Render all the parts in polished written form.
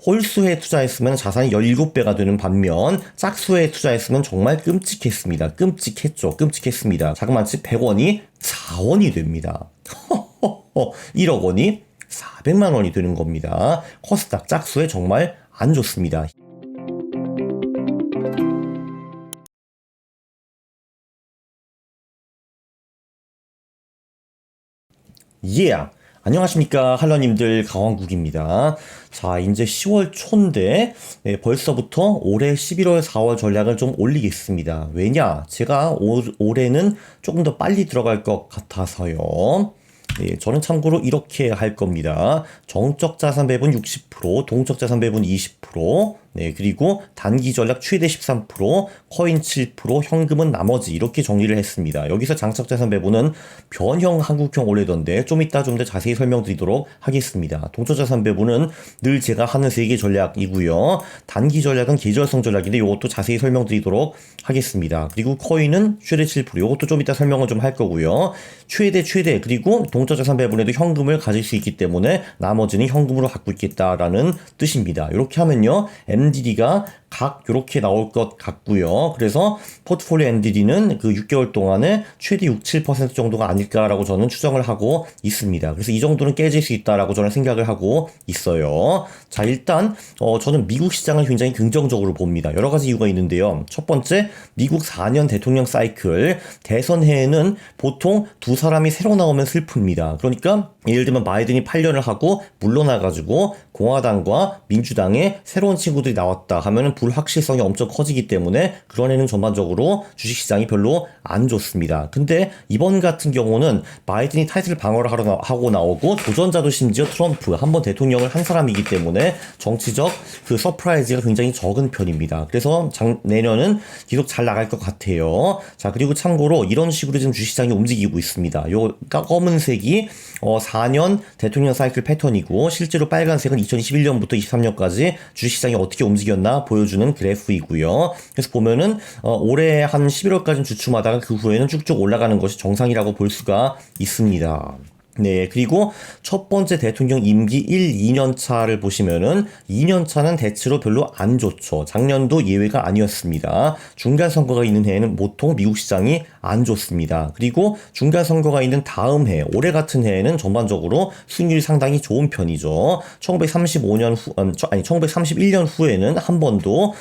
홀수에 투자했으면 자산이 17배가 되는 반면 짝수에 투자했으면 정말 끔찍했습니다. 끔찍했습니다. 자그마치 100원이 4원이 됩니다. 1억 원이 400만 원이 되는 겁니다. 코스닥 짝수에 정말 안 좋습니다. 안녕하십니까 할러님들, 강원국입니다. 자, 이제 10월 초인데 벌써부터 올해 11월 4월 전략을 좀 올리겠습니다. 왜냐? 제가 올해는 조금 더 빨리 들어갈 것 같아서요. 저는 참고로 이렇게 할 겁니다. 정적 자산 배분 60%, 동적 자산 배분 20%, 그리고 단기 전략 최대 13%, 코인 7%, 현금은 나머지, 이렇게 정리를 했습니다. 여기서 장적 자산 배분은 변형 한국형 올레던데 좀 이따 좀 더 자세히 설명드리도록 하겠습니다. 동적 자산 배분은 늘 제가 하는 3개 전략이고요. 단기 전략은 계절성 전략인데 이것도 자세히 설명드리도록 하겠습니다. 그리고 코인은 최대 7%, 이것도 좀 이따 설명을 좀 할 거고요. 최대, 그리고 동적 자산 배분에도 현금을 가질 수 있기 때문에 나머지는 현금으로 갖고 있겠다라는 뜻입니다. 이렇게 하면요, MDD가 각 이렇게 나올 것 같고요. 그래서 포트폴리오 MDD는 그 6개월 동안에 최대 7% 정도가 아닐까라고 저는 추정을 하고 있습니다. 그래서 이 정도는 깨질 수 있다라고 저는 생각을 하고 있어요. 자, 일단 저는 미국 시장을 굉장히 긍정적으로 봅니다. 여러 가지 이유가 있는데요. 첫 번째, 미국 4년 대통령 사이클, 대선 해에는 보통 두 사람이 새로 나오면 슬픕니다. 그러니까 예를 들면 바이든이 8년을 하고 물러나가지고 공화당과 민주당의 새로운 친구들이 나왔다 하면은 불확실성이 엄청 커지기 때문에 그런 애는 전반적으로 주식시장이 별로 안 좋습니다. 근데 이번 같은 경우는 바이든이 타이틀 방어를 하고 나오고 도전자도 심지어 트럼프, 한번 대통령을 한 사람이기 때문에 정치적 그 서프라이즈가 굉장히 적은 편입니다. 그래서 내년은 계속 잘 나갈 것 같아요. 자, 그리고 참고로 이런 식으로 지금 주식시장이 움직이고 있습니다. 요 검은색이 4년 대통령 사이클 패턴이고, 실제로 빨간색은 2021년부터 23년까지 주식시장이 어떻게 움직였나 보여주는 그래프이고요. 그래서 보면은 올해 한 11월까지는 주춤하다가 그 후에는 쭉쭉 올라가는 것이 정상이라고 볼 수가 있습니다. 그리고 첫 번째 대통령 임기 1, 2년 차를 보시면은 2년 차는 대체로 별로 안 좋죠. 작년도 예외가 아니었습니다. 중간 선거가 있는 해에는 보통 미국 시장이 안 좋습니다. 그리고 중간 선거가 있는 다음 해, 올해 같은 해에는 전반적으로 수익률이 상당히 좋은 편이죠. 1931년 후에는 한 번도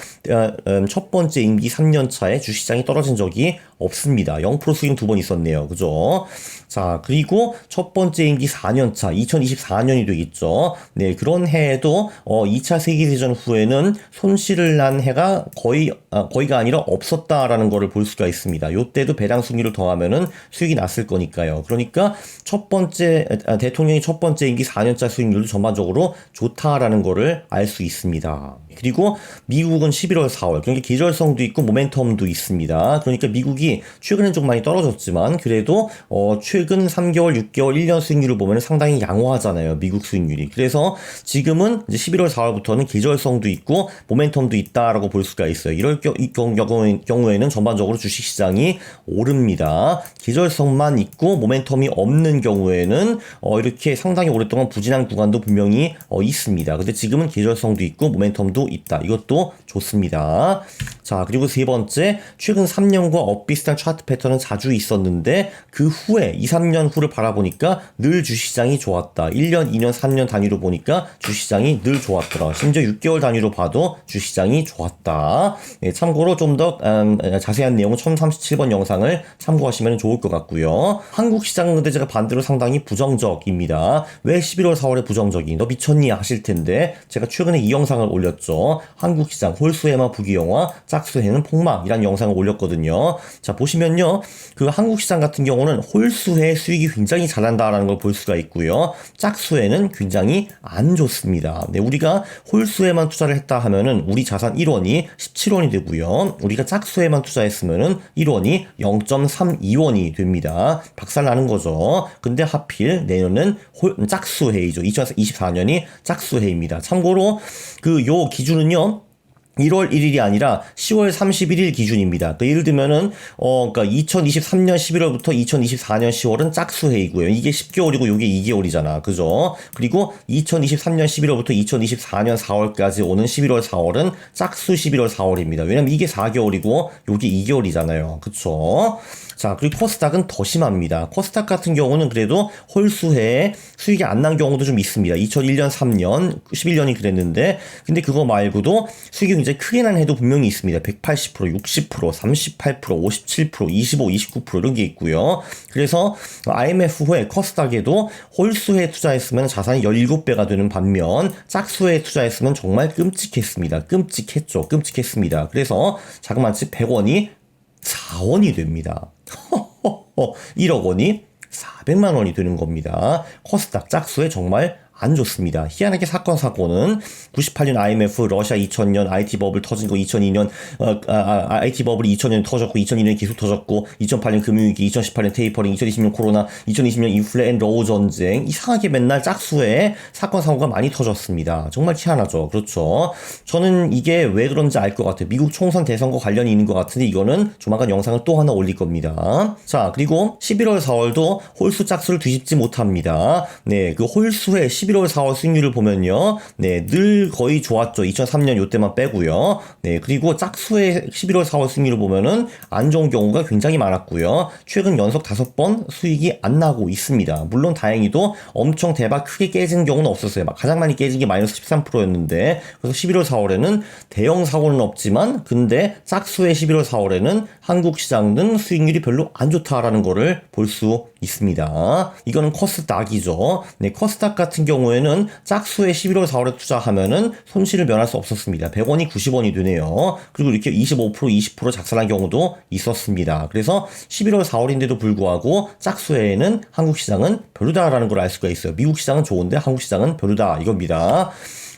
첫 번째 임기 3년 차에 주식시장이 떨어진 적이 없습니다. 0% 수익 2번 있었네요. 그죠? 자, 그리고 첫 번째 임기 4년차, 2024년이 되겠죠. 그런 해에도 2차 세계대전 후에는 손실을 난 해가 거의가 아니라 없었다라는 거를 볼 수가 있습니다. 요때도 배당 수익률을 더하면은 수익이 났을 거니까요. 그러니까 대통령이 첫 번째 임기 4년차 수익률도 전반적으로 좋다라는 거를 알 수 있습니다. 그리고 미국은 11월, 4월, 그러니까 계절성도 있고 모멘텀도 있습니다. 그러니까 미국이 최근엔 좀 많이 떨어졌지만 그래도 최근 3개월, 6개월, 1년 수익률을 보면 상당히 양호하잖아요. 미국 수익률이. 그래서 지금은 이제 11월, 4월부터는 계절성도 있고 모멘텀도 있다라고 볼 수가 있어요. 이럴 경우에는 전반적으로 주식시장이 오릅니다. 계절성만 있고 모멘텀이 없는 경우에는 이렇게 상당히 오랫동안 부진한 구간도 분명히 있습니다. 근데 지금은 계절성도 있고 모멘텀도 있다. 이것도 좋습니다. 자, 그리고 세 번째, 최근 3년과 엇비슷한 차트 패턴은 자주 있었는데 그 후에 2, 3년 후를 바라보니까 늘 주식시장이 좋았다. 1년, 2년, 3년 단위로 보니까 주식시장이 늘 좋았더라. 심지어 6개월 단위로 봐도 주식시장이 좋았다. 참고로 좀 더 자세한 내용은 1037번 영상을 참고하시면 좋을 것 같고요. 한국 시장은 근데 제가 반대로 상당히 부정적입니다. 왜 11월, 4월에 부정적이? 너 미쳤니? 하실 텐데 제가 최근에 이 영상을 올렸죠. 한국 시장 홀수에만 부귀영화, 짝수에는 폭망이라는 영상을 올렸거든요. 자, 보시면요, 그 한국 시장 같은 경우는 홀수에 수익이 굉장히 잘난다라는 걸 볼 수가 있고요. 짝수에는 굉장히 안 좋습니다. 우리가 홀수에만 투자를 했다 하면은 우리 자산 1원이 17원이 되고요. 우리가 짝수에만 투자했으면은 1원이 0.32원이 됩니다. 박살나는 거죠. 근데 하필 내년은 짝수해이죠. 2024년이 짝수해입니다. 참고로 요 기준은요, 1월 1일이 아니라 10월 31일 기준입니다. 그러니까 예를 들면은 그러니까 2023년 11월부터 2024년 10월은 짝수해이고요. 이게 10개월이고 이게 2개월이잖아. 그죠? 그리고 2023년 11월부터 2024년 4월까지 오는 11월 4월은 짝수 11월 4월입니다. 왜냐면 이게 4개월이고 이게 2개월이잖아요. 그쵸? 자, 그리고 코스닥은 더 심합니다. 코스닥 같은 경우는 그래도 홀수해에 수익이 안 난 경우도 좀 있습니다. 2001년, 3년, 11년이 그랬는데, 근데 그거 말고도 수익이 굉장히 크게 난 해도 분명히 있습니다. 180%, 60%, 38%, 57%, 25, 29% 이런 게 있고요. 그래서 IMF 후에 코스닥에도 홀수해에 투자했으면 자산이 17배가 되는 반면 짝수해에 투자했으면 정말 끔찍했습니다. 끔찍했습니다. 그래서 자그마치 100원이 4원이 됩니다. 1억 원이 400만 원이 되는 겁니다. 코스닥 짝수에 정말 안 좋습니다. 희한하게 사건은 98년 IMF, 러시아 2000년 IT 버블 터진 거 2002년, IT 버블이 2000년 터졌고, 2002년 계속 터졌고, 2008년 금융위기, 2018년 테이퍼링, 2020년 코로나, 2020년 인플레 앤 러우 전쟁, 이상하게 맨날 짝수에 사건사고가 많이 터졌습니다. 정말 희한하죠. 그렇죠. 저는 이게 왜 그런지 알 것 같아요. 미국 총선 대선과 관련이 있는 것 같은데, 이거는 조만간 영상을 또 하나 올릴 겁니다. 자, 그리고 11월 4월도 홀수 짝수를 뒤집지 못합니다. 네, 그 홀수의 11월 4월 수익률을 보면요. 네, 늘 거의 좋았죠. 2003년 요때만 빼고요. 네, 그리고 짝수의 11월 4월 수익률을 보면은 안 좋은 경우가 굉장히 많았고요. 최근 연속 5번 수익이 안 나고 있습니다. 물론 다행히도 엄청 대박 크게 깨진 경우는 없었어요. 가장 많이 깨진 게 마이너스 13%였는데 그래서 11월 4월에는 대형 사고는 없지만 근데 짝수의 11월 4월에는 한국 시장은 수익률이 별로 안 좋다라는 거를 볼 수 있습니다. 이거는 코스닥이죠. 네, 코스닥 같은 경우에는 짝수에 11월 4월에 투자하면은 손실을 면할 수 없었습니다. 100원이 90원이 되네요. 그리고 이렇게 25%, 20% 작살난 경우도 있었습니다. 그래서 11월 4월인데도 불구하고 짝수에는 한국 시장은 별로다라는 걸 알 수가 있어요. 미국 시장은 좋은데 한국 시장은 별로다 이겁니다.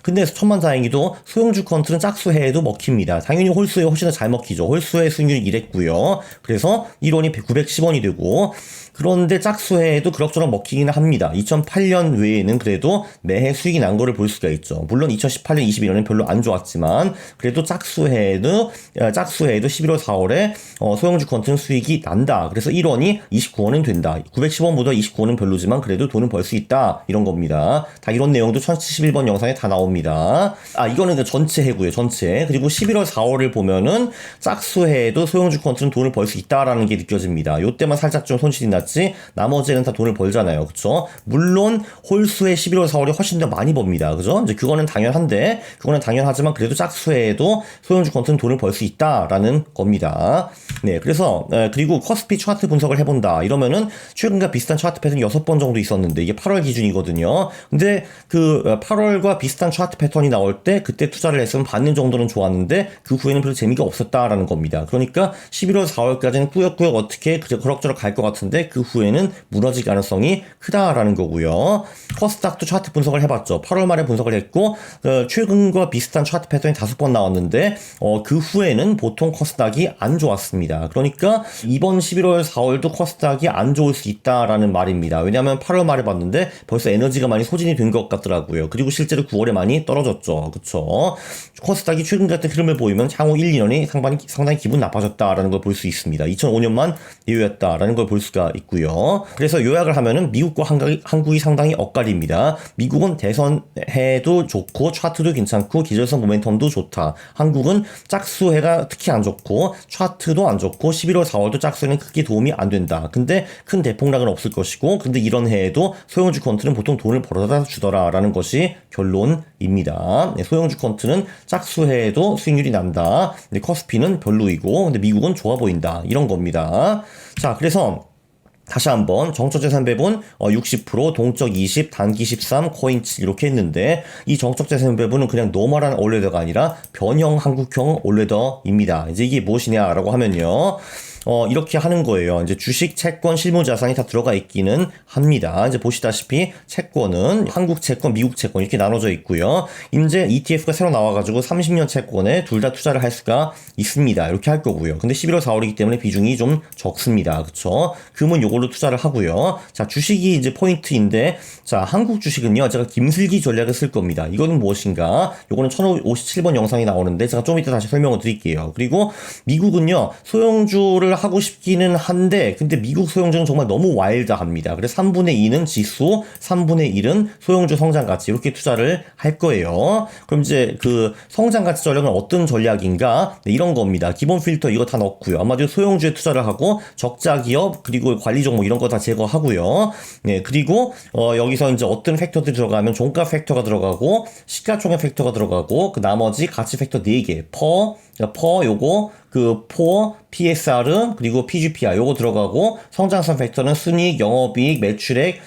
근데 천만다행히도 소형주 컨트는 짝수해에도 먹힙니다. 당연히 홀수에 훨씬 더 잘 먹히죠. 홀수의 수익률이 이랬고요. 그래서 1원이 910원이 되고 그런데 짝수해에도 그럭저럭 먹히기는 합니다. 2008년 외에는 그래도 매해 수익이 난 거를 볼 수가 있죠. 물론 2018년, 21년은 별로 안 좋았지만 그래도 짝수해에도 11월 4월에 소형주 컨트는 수익이 난다. 그래서 1원이 29원은 된다. 910원보다 29원은 별로지만 그래도 돈은 벌 수 있다. 이런 겁니다. 다 이런 내용도 1071번 영상에 다 나옵니다. 이거는 그 전체 해고요. 전체. 그리고 11월 4월을 보면은 짝수해에도 소형주 컨트는 돈을 벌 수 있다라는 게 느껴집니다. 요때만 살짝 좀 손실이 났지 나머지는 다 돈을 벌잖아요. 그쵸? 물론 홀수의 11월 4월이 훨씬 더 많이 법니다. 그죠? 이제 그거는 당연하지만 그래도 짝수해에도 소형주 컨트는 돈을 벌 수 있다라는 겁니다. 네, 그래서 그리고 코스피 차트 분석을 해본다. 이러면은 최근과 비슷한 차트 패턴이 6번 정도 있었는데 이게 8월 기준이거든요. 근데 그 8월과 비슷한 차트 패턴이 나올 때 그때 투자를 했으면 받는 정도는 좋았는데 그 후에는 별로 재미가 없었다라는 겁니다. 그러니까 11월 4월까지는 꾸역꾸역 어떻게 그럭저럭 갈 것 같은데 그 후에는 무너질 가능성이 크다라는 거고요. 코스닥도 차트 분석을 해봤죠. 8월 말에 분석을 했고 최근과 비슷한 차트 패턴이 5번 나왔는데 그 후에는 보통 코스닥이 안 좋았습니다. 그러니까 이번 11월 4월도 코스닥이 안 좋을 수 있다라는 말입니다. 왜냐하면 8월 말에 봤는데 벌써 에너지가 많이 소진이 된 것 같더라고요. 그리고 실제로 9월에 많이 떨어졌죠. 그쵸? 코스닥이 최근 같은 흐름을 보이면 향후 1, 2년이 상당히 기분 나빠졌다라는 걸 볼 수 있습니다. 2005년만 예외였다라는 걸 볼 수가 있고요. 그래서 요약을 하면은 미국과 한국이 상당히 엇갈립니다. 미국은 대선해도 좋고 차트도 괜찮고 기절선 모멘텀도 좋다. 한국은 짝수해가 특히 안 좋고 차트도 안 좋고 11월 4월도 짝수에는 크게 도움이 안 된다. 근데 큰 대폭락은 없을 것이고 근데 이런 해에도 소형주 컨트는 보통 돈을 벌어다 주더라라는 것이 결론입니다. 네, 소형주 컨트는 짝수해에도 수익률이 난다. 근데 코스피는 별로이고 근데 미국은 좋아 보인다. 이런 겁니다. 자, 그래서 다시 한번 정적자산 배분 60%, 동적 20, 단기 13, 코인 7 이렇게 했는데 이 정적자산 배분은 그냥 노멀한 올레더가 아니라 변형 한국형 올레더입니다. 이제 이게 무엇이냐라고 하면요. 이렇게 하는 거예요. 이제 주식, 채권, 실무 자산이 다 들어가 있기는 합니다. 이제 보시다시피 채권은 한국 채권, 미국 채권 이렇게 나눠져 있고요. 이제 ETF가 새로 나와가지고 30년 채권에 둘 다 투자를 할 수가 있습니다. 이렇게 할 거고요. 근데 11월 4월이기 때문에 비중이 좀 적습니다. 그쵸? 금은 요걸로 투자를 하고요. 자, 주식이 이제 포인트인데, 자, 한국 주식은요, 제가 김슬기 전략을 쓸 겁니다. 이거는 무엇인가? 요거는 1057번 영상이 나오는데, 제가 좀 이따 다시 설명을 드릴게요. 그리고 미국은요, 소형주를 하고 싶기는 한데, 근데 미국 소형주는 정말 너무 와일드합니다. 그래서 3분의 2는 지수, 3분의 1은 소형주 성장가치, 이렇게 투자를 할 거예요. 그럼 이제 그 성장가치 전략은 어떤 전략인가? 네, 이런 겁니다. 기본 필터 이거 다 넣고요. 아마도 소형주에 투자를 하고 적자 기업 그리고 관리 종목 이런 거 다 제거하고요. 네, 그리고 여기서 이제 어떤 팩터들이 들어가면 종가 팩터가 들어가고 시가총액 팩터가 들어가고 그 나머지 가치 팩터 4개 퍼 요거 그 포어, PSR, 그리고 PGPR 요거 들어가고 성장성 팩터는 순이익, 영업이익, 매출액,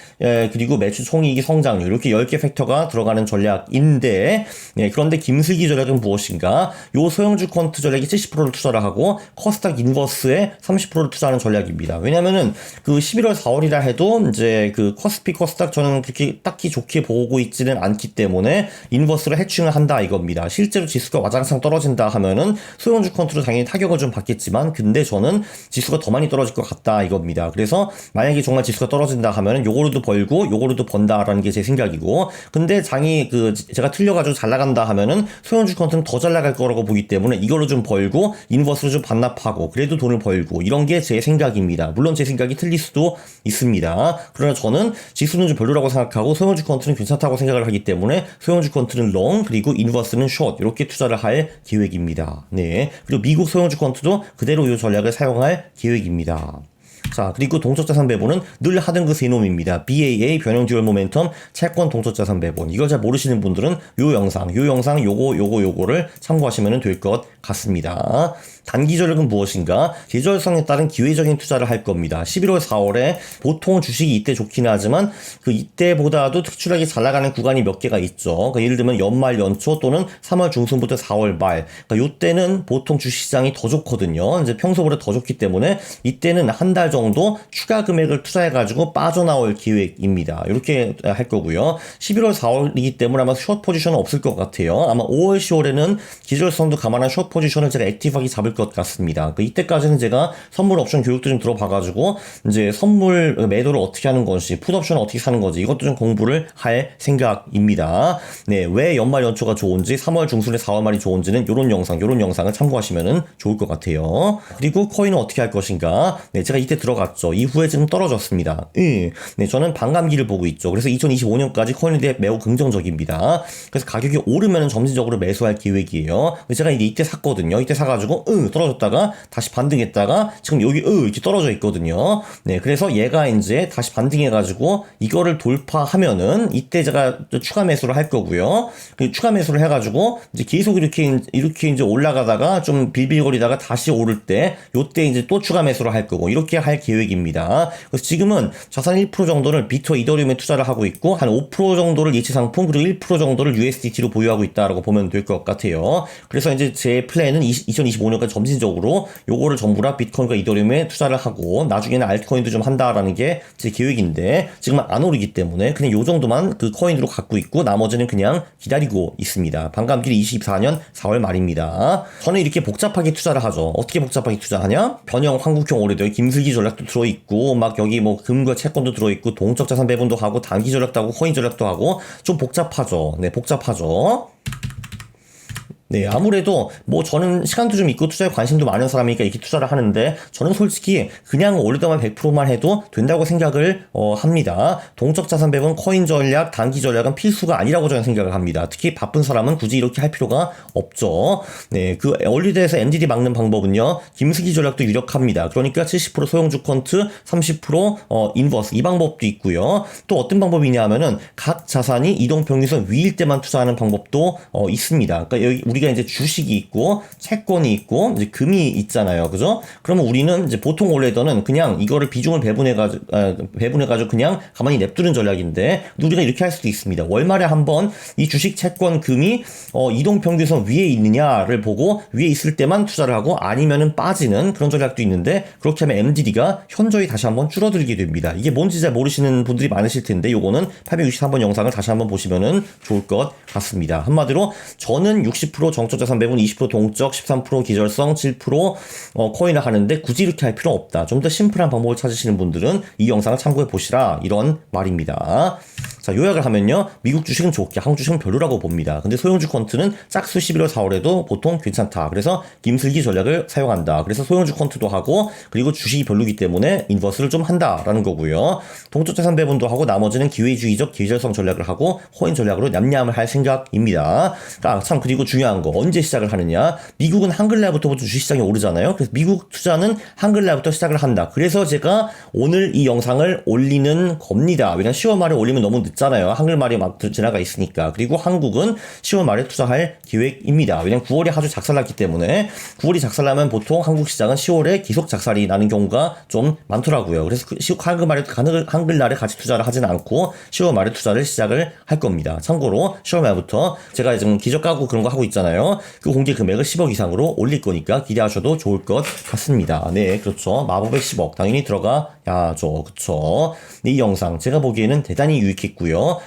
그리고 매출 총이익이 성장률 이렇게 10개 팩터가 들어가는 전략인데 그런데 김슬기 전략은 무엇인가? 요 소형주 퀀트 전략이 70%를 투자를 하고 코스닥 인버스에 30%를 투자하는 전략입니다. 왜냐면은 그 11월 4월이라 해도 이제 그 코스피 코스닥 저는 그렇게 딱히 좋게 보고 있지는 않기 때문에 인버스를 해충을 한다 이겁니다. 실제로 지수가 와장창 떨어진다 하면은 소형주 퀀트로 당연히 타격을 좀 받겠지만 근데 저는 지수가 더 많이 떨어질 것 같다 이겁니다. 그래서 만약에 정말 지수가 떨어진다 하면은 요거로도 벌고 요거로도 번다라는 게 제 생각이고 근데 장이 그 제가 틀려가지고 잘 나간다 하면은 소형주 퀀트는 더 잘 나갈 거라고 보기 때문에 이걸로 좀 벌고 인버스로 좀 반납하고 그래도 돈을 벌고 이런 게 제 생각입니다. 물론 제 생각이 틀릴 수도 있습니다. 그러나 저는 지수는 좀 별로라고 생각하고 소형주 퀀트는 괜찮다고 생각을 하기 때문에 소형주 퀀트는 롱 그리고 인버스는 숏 이렇게 투자를 할 계획입니다. 네. 그리고 미국 소형주 퀀트도 그대로 이 전략을 사용할 계획입니다. 자, 그리고 동적자산 배분은 늘 하던 그 세 놈입니다. BAA, 변형 듀얼 모멘텀, 채권 동적자산 배분. 이걸 잘 모르시는 분들은 요 영상, 요거를 참고하시면 될 것 같습니다. 단기 전략은 무엇인가? 계절성에 따른 기회적인 투자를 할 겁니다. 11월 4월에 보통 주식이 이때 좋긴 하지만 그 이때보다도 특출나게 잘 나가는 구간이 몇 개가 있죠. 그러니까 예를 들면 연말 연초 또는 3월 중순부터 4월 말. 그러니까 요때는 보통 주식시장이 더 좋거든요. 이제 평소보다 더 좋기 때문에 이때는 한 달 정도 추가 금액을 투자해가지고 빠져나올 계획입니다. 이렇게 할 거고요. 11월 4월이기 때문에 아마 숏 포지션은 없을 것 같아요. 아마 5월 10월에는 기절성도 감안한 숏 포지션을 제가 액티브하게 잡을 것 같습니다. 이때까지는 제가 선물 옵션 교육도 좀 들어봐가지고 이제 선물 매도를 어떻게 하는 건지 풋옵션을 어떻게 사는 건지 이것도 좀 공부를 할 생각입니다. 네, 왜 연말 연초가 좋은지 3월 중순에 4월 말이 좋은지는 요런 영상을 참고하시면 좋을 것 같아요. 그리고 코인은 어떻게 할 것인가? 네, 제가 이때 들어갔죠. 이후에 지금 떨어졌습니다. 네, 저는 반감기를 보고 있죠. 그래서 2025년까지 코인에 대해 매우 긍정적입니다. 그래서 가격이 오르면 점진적으로 매수할 계획이에요. 제가 이때 샀거든요. 이때 사가지고 떨어졌다가 다시 반등했다가 지금 여기 이렇게 떨어져 있거든요. 네, 그래서 얘가 이제 다시 반등해가지고 이거를 돌파하면은 이때 제가 추가 매수를 할 거고요. 추가 매수를 해가지고 이제 계속 이렇게 이제 올라가다가 좀 빌빌거리다가 다시 오를 때 요때 이제 또 추가 매수를 할 거고 이렇게 할 계획입니다. 그래서 지금은 자산 1% 정도를 비트와 이더리움에 투자를 하고 있고 한 5% 정도를 예치 상품 그리고 1% 정도를 USDT로 보유하고 있다라고 보면 될 것 같아요. 그래서 이제 제 플랜은 2025년까지 점진적으로 요거를 전부 다 비트코인과 이더리움에 투자를 하고 나중에는 알트코인도 좀 한다라는 게 제 계획인데 지금은 안 오르기 때문에 그냥 요 정도만 그 코인으로 갖고 있고 나머지는 그냥 기다리고 있습니다. 반감기는 24년 4월 말입니다. 저는 이렇게 복잡하게 투자를 하죠. 어떻게 복잡하게 투자하냐? 변형 한국형 오래돼요. 김슬기 전략도 들어있고 막 여기 뭐 금과 채권도 들어있고 동적 자산 배분도 하고 단기 전략도 하고 코인 전략도 하고 좀 복잡하죠. 네, 복잡하죠. 네, 아무래도 뭐 저는 시간도 좀 있고 투자에 관심도 많은 사람이니까 이렇게 투자를 하는데 저는 솔직히 그냥 오르더만 100%만 해도 된다고 생각을 합니다. 동적 자산 배분, 코인 전략, 단기 전략은 필수가 아니라고 저는 생각을 합니다. 특히 바쁜 사람은 굳이 이렇게 할 필요가 없죠. 네, 그 얼리드에서 MDD 막는 방법은요. 김슬기 전략도 유력합니다. 그러니까 70% 소형주 퀀트, 30% 인버스 이 방법도 있고요. 또 어떤 방법이냐 하면은 각 자산이 이동평균선 위일 때만 투자하는 방법도 있습니다. 그러니까 여기 우리가 이제 주식이 있고 채권이 있고 이제 금이 있잖아요. 그죠? 그러면 우리는 이제 보통 원래더는 그냥 이거를 비중을 배분해가지고 그냥 가만히 냅두는 전략인데 우리가 이렇게 할 수도 있습니다. 월말에 한번 이 주식, 채권, 금이 이동평균선 위에 있느냐를 보고 위에 있을 때만 투자를 하고 아니면은 빠지는 그런 전략도 있는데 그렇게 하면 MDD가 현저히 다시 한번 줄어들게 됩니다. 이게 뭔지 잘 모르시는 분들이 많으실 텐데 요거는 863번 영상을 다시 한번 보시면은 좋을 것 같습니다. 한마디로 저는 60% 정적 자산 배분, 20% 동적, 13% 기절성, 7% 코인을 하는데 굳이 이렇게 할 필요 없다. 좀 더 심플한 방법을 찾으시는 분들은 이 영상을 참고해 보시라 이런 말입니다. 자, 요약을 하면요. 미국 주식은 좋게, 한국 주식은 별로라고 봅니다. 근데 소형주 퀀트는 짝수 11월 4월에도 보통 괜찮다. 그래서 김슬기 전략을 사용한다. 그래서 소형주 퀀트도 하고 그리고 주식이 별로기 때문에 인버스를 좀 한다라는 거고요. 동적 자산 배분도 하고 나머지는 기회주의적 계절성 전략을 하고 코인 전략으로 냠냠을 할 생각입니다. 참 그리고 중요한 거 언제 시작을 하느냐. 미국은 한글날부터 주식시장이 오르잖아요. 그래서 미국 투자는 한글날부터 시작을 한다. 그래서 제가 오늘 이 영상을 올리는 겁니다. 왜냐면 10월 말에 올리면 너무 늦잖아요. 한글말이 막 지나가 있으니까. 그리고 한국은 10월 말에 투자할 계획입니다. 왜냐면 9월이 아주 작살났기 때문에 9월이 작살나면 보통 한국 시장은 10월에 계속 작살이 나는 경우가 좀 많더라고요. 그래서 한글날에 같이 투자를 하지는 않고 10월 말에 투자를 시작을 할 겁니다. 참고로 10월 말부터 제가 지금 기저 까고 그런 거 하고 있잖아요. 그 공개 금액을 10억 이상으로 올릴 거니까 기대하셔도 좋을 것 같습니다. 네, 그렇죠. 마법의 10억 당연히 들어가야죠. 그렇죠. 네, 이 영상 제가 보기에는 대단히 유익했고요.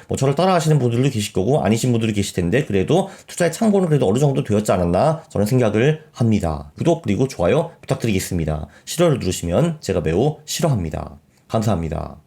뭐 저를 따라하시는 분들도 계실 거고 아니신 분들도 계실 텐데 그래도 투자의 참고는 그래도 어느 정도 되었지 않았나 저는 생각을 합니다. 구독 그리고 좋아요 부탁드리겠습니다. 싫어를 누르시면 제가 매우 싫어합니다. 감사합니다.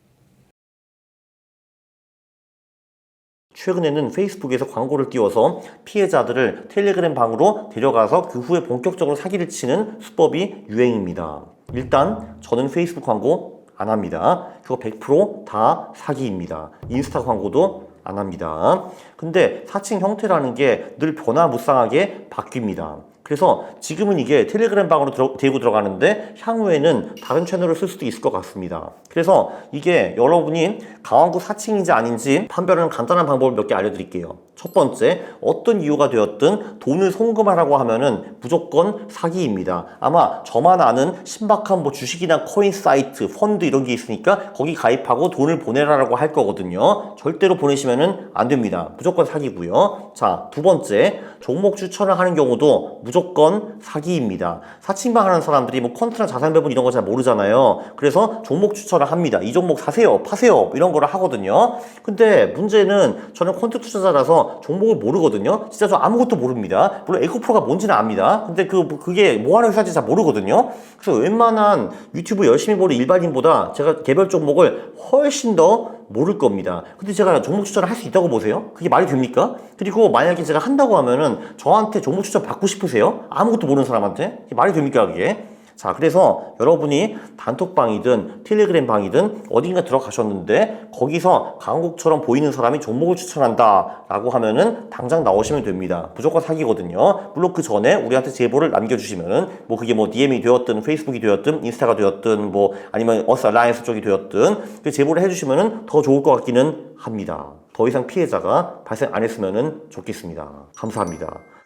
최근에는 페이스북에서 광고를 띄워서 피해자들을 텔레그램 방으로 데려가서 그 후에 본격적으로 사기를 치는 수법이 유행입니다. 일단 저는 페이스북 광고 안 합니다. 그거 100%다 사기입니다. 인스타 광고도 안 합니다. 근데 사칭 형태라는 게 늘 변화무쌍하게 바뀝니다. 그래서 지금은 이게 텔레그램 방으로 데리고 들어가는데 향후에는 다른 채널을 쓸 수도 있을 것 같습니다. 그래서 이게 여러분이 강화구 사칭인지 아닌지 판별하는 간단한 방법을 몇 개 알려드릴게요. 첫 번째, 어떤 이유가 되었든 돈을 송금하라고 하면은 무조건 사기입니다. 아마 저만 아는 신박한 뭐 주식이나 코인 사이트, 펀드 이런 게 있으니까 거기 가입하고 돈을 보내라라고 할 거거든요. 절대로 보내시면은 안 됩니다. 무조건 사기고요. 자, 두 번째, 종목 추천을 하는 경우도 무조건 사기입니다. 사칭방 하는 사람들이 뭐 퀀트나 자산 배분 이런 거 잘 모르잖아요. 그래서 종목 추천을 합니다. 이 종목 사세요, 파세요 이런 거를 하거든요. 근데 문제는 저는 퀀트 투자자라서 종목을 모르거든요. 진짜 저 아무것도 모릅니다. 물론 에코프로가 뭔지는 압니다. 근데 그게 뭐 하는 회사인지 잘 모르거든요. 그래서 웬만한 유튜브 열심히 보는 일반인보다 제가 개별 종목을 훨씬 더 모를 겁니다. 근데 제가 종목 추천을 할 수 있다고 보세요? 그게 말이 됩니까? 그리고 만약에 제가 한다고 하면은 저한테 종목 추천 받고 싶으세요? 아무것도 모르는 사람한테? 그게 말이 됩니까 그게? 자, 그래서 여러분이 단톡방이든 텔레그램 방이든 어딘가 들어가셨는데 거기서 강국처럼 보이는 사람이 종목을 추천한다 라고 하면은 당장 나오시면 됩니다. 무조건 사기거든요. 물론 그 전에 우리한테 제보를 남겨주시면은 뭐 그게 뭐 DM이 되었든 페이스북이 되었든 인스타가 되었든 뭐 아니면 어스 알라이언스 쪽이 되었든 그 제보를 해주시면은 더 좋을 것 같기는 합니다. 더 이상 피해자가 발생 안 했으면은 좋겠습니다. 감사합니다.